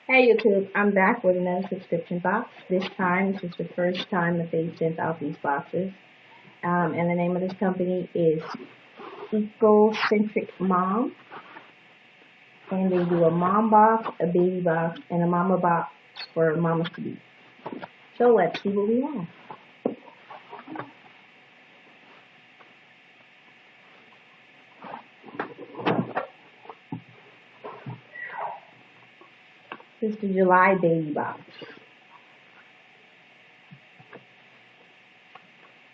Hey YouTube, I'm back with another subscription box. This is the first time that they sent out these boxes. And the name of this company is Ecocentric Mom. And they do a mom box, a baby box, and a mama box for mamas to be. So let's see what we have. This is the July baby box.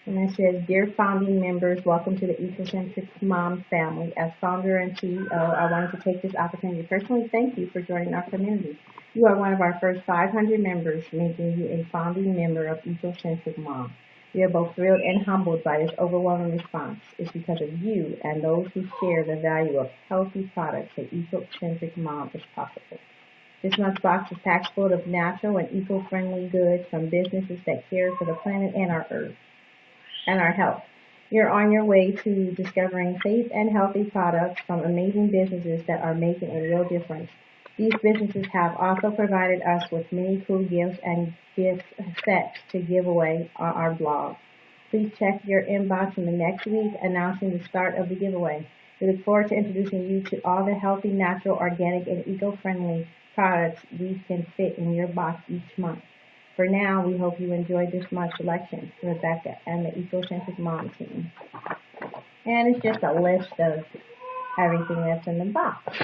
And it says, Dear founding members, welcome to the Ecocentric Mom family. As founder and CEO, I wanted to take this opportunity to personally thank you for joining our community. You are one of our first 500 members, making you a founding member of Ecocentric Mom. We are both thrilled and humbled by this overwhelming response. It's because of you and those who share the value of healthy products that Ecocentric Mom is possible. This month's box is packed full of natural and eco-friendly goods from businesses that care for the planet and our earth and our health. You're on your way to discovering safe and healthy products from amazing businesses that are making a real difference. These businesses have also provided us with many cool gifts and gift sets to give away on our blog. Please check your inbox in the next week announcing the start of the giveaway. We look forward to introducing you to all the healthy, natural, organic, and eco-friendly products we can fit in your box each month. For now, we hope you enjoyed this month's selection, Rebecca and the Ecocentric Mom team. And it's just a list of everything that's in the box.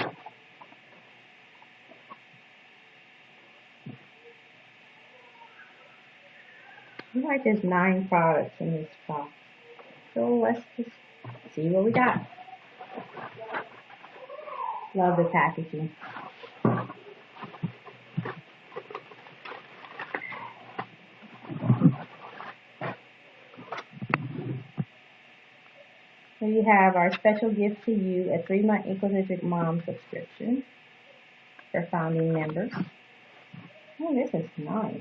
Looks like there's 9 products in this box. So let's just see what we got. Love the packaging. So we have our special gift to you, a 3-month Ecocentric Mom subscription for founding members. Oh, this is nice.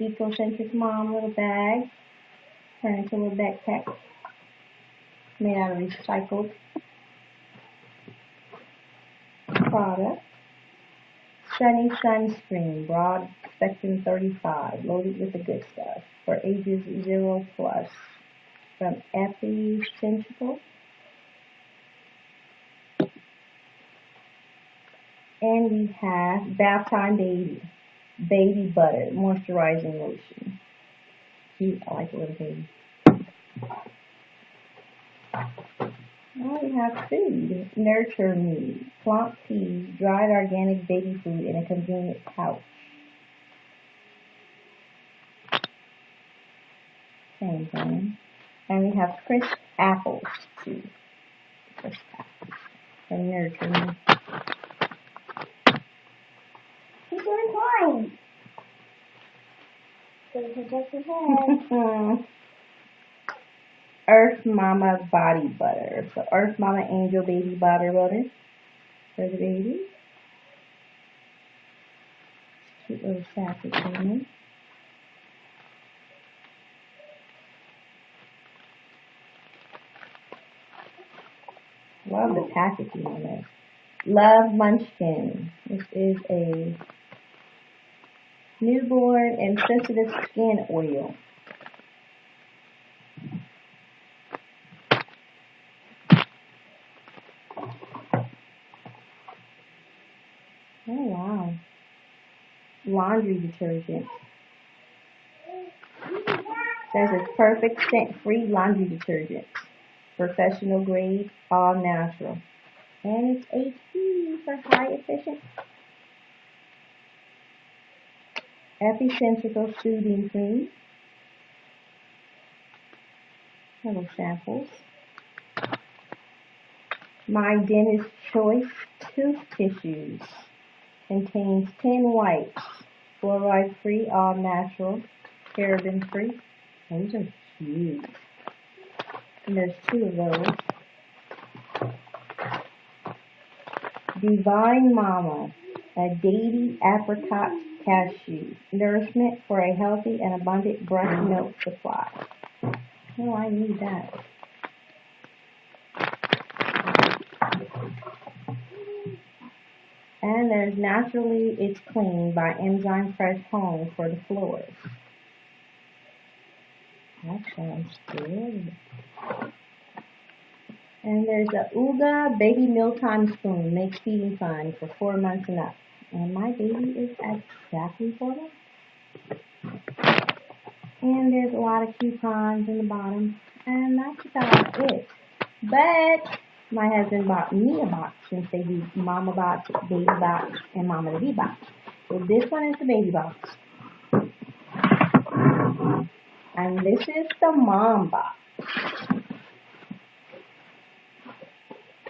Ecocentric Mom little bag, turned into a little backpack, made out of recycled product. Sunny Sunscreen, broad spectrum 35, loaded with the good stuff for ages 0 plus. From Epicentrical. And we have Bath Time Baby Butter Moisturizing Lotion. Cute, I like the little baby. Now we have food. Nurture Me, plump peas, dried organic baby food in a convenient pouch. Same thing. And we have crisp apples too. Crisp apples. And Nurture Me. He's going flying. Gonna protect his head. Earth Mama Body Butter. So Earth Mama Angel Baby Butter for the baby. Cute little sausage in it. Love the packaging on this. Love Munchkin. This is a newborn and sensitive skin oil. Oh wow. Laundry detergent. Says it's perfect scent-free laundry detergent. Professional grade, all natural. And it's HP for high efficient. Epicentrical Soothing Cream. Little samples. My Dentist Choice Tooth Tissues. Contains 10 wipes. Fluoride free, all natural, paraben free. Those are cute. And there's 2 of those. Divine Mama, a dainty apricot cashew. Nourishment for a healthy and abundant breast milk supply. Oh, I need that. And there's Naturally It's Clean by Enzyme Fresh Home for the floors. That sounds good. And there's a Uga Baby Mealtime Spoon. Makes feeding fun for 4 months and up. And my baby is exactly 4 months. And there's a lot of coupons in the bottom. And that's about it. But my husband bought me a box since they do Mama Box, Baby Box, and Mama to Be Box. So this one is the baby box. And this is the mom box.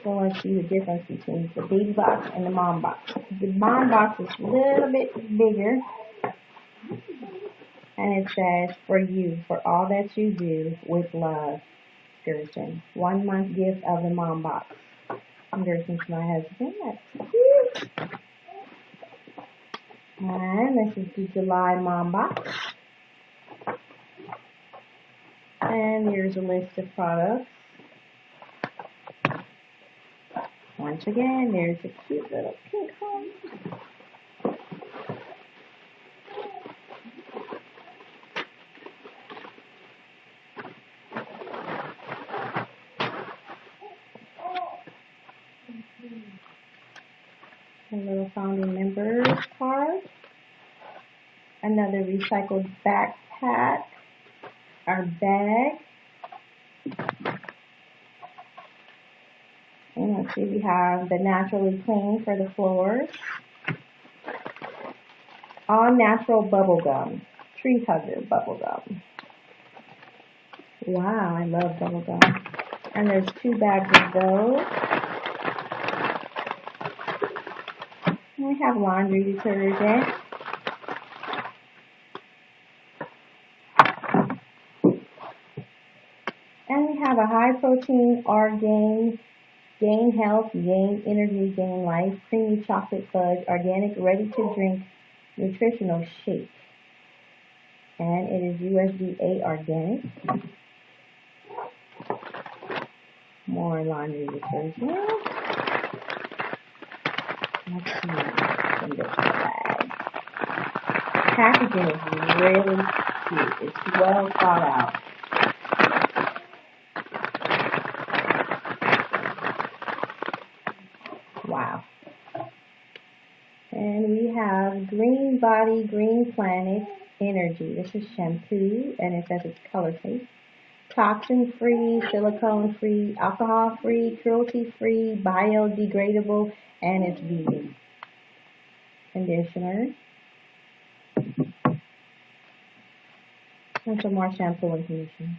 So let's see the difference between the baby box and the mom box. The mom box is a little bit bigger. And it says, for you, for all that you do with love, Gerson. 1 month gift of the mom box. Gerson's my husband. That's cute. And this is the July mom box. And here's a list of products. Once again, there's a cute little pink one. A little founding members card. Another recycled backpack. Our bag. And let's see, we have the Naturally Clean for the floors. All natural bubble gum. Tree Hugger bubble gum. Wow, I love bubble gum. And there's 2 bags of those. And we have laundry detergent. And we have a high protein Orgain, Gain Health, Gain Energy, Gain Life, Creamy Chocolate Fudge, Organic, Ready to Drink Nutritional Shake. And it is USDA organic. More laundry detergent. Let's see what's in this bag. Packaging is really cute. It's well thought out. Wow. And we have Green Body, Green Planet Energy. This is shampoo, and it says it's color safe. Toxin free, silicone free, alcohol free, cruelty free, biodegradable, and it's vegan. Conditioner. And some more shampoo and conditioner.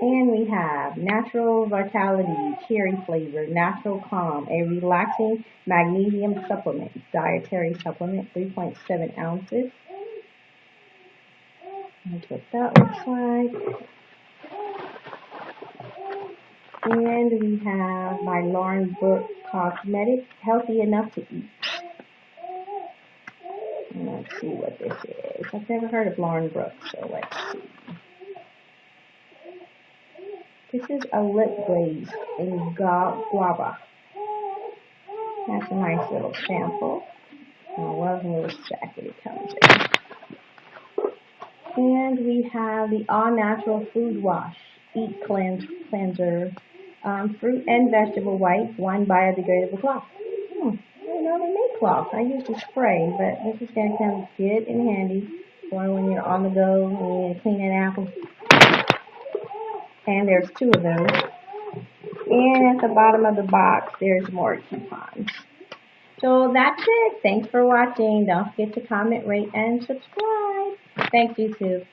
And we have Natural Vitality, Cherry Flavor, Natural Calm, a relaxing magnesium supplement, dietary supplement, 3.7 ounces. That's what that looks like. And we have by Lauren Brooke Cosmetics, Healthy Enough to Eat. And let's see what this is. I've never heard of Lauren Brooke, so let's see. This is a lip glaze in guava. That's a nice little sample. I love the little jacket it comes in. And we have the All Natural Food Wash Eat Cleanser, fruit and vegetable wipe, 1 biodegradable cloth. I didn't know they make cloths. I used to spray, but this is going to come good and handy for when you're on the go and you need to clean an apple. And there's 2 of those. And at the bottom of the box, there's more coupons. So that's it. Thanks for watching. Don't forget to comment, rate, and subscribe. Thanks, YouTube.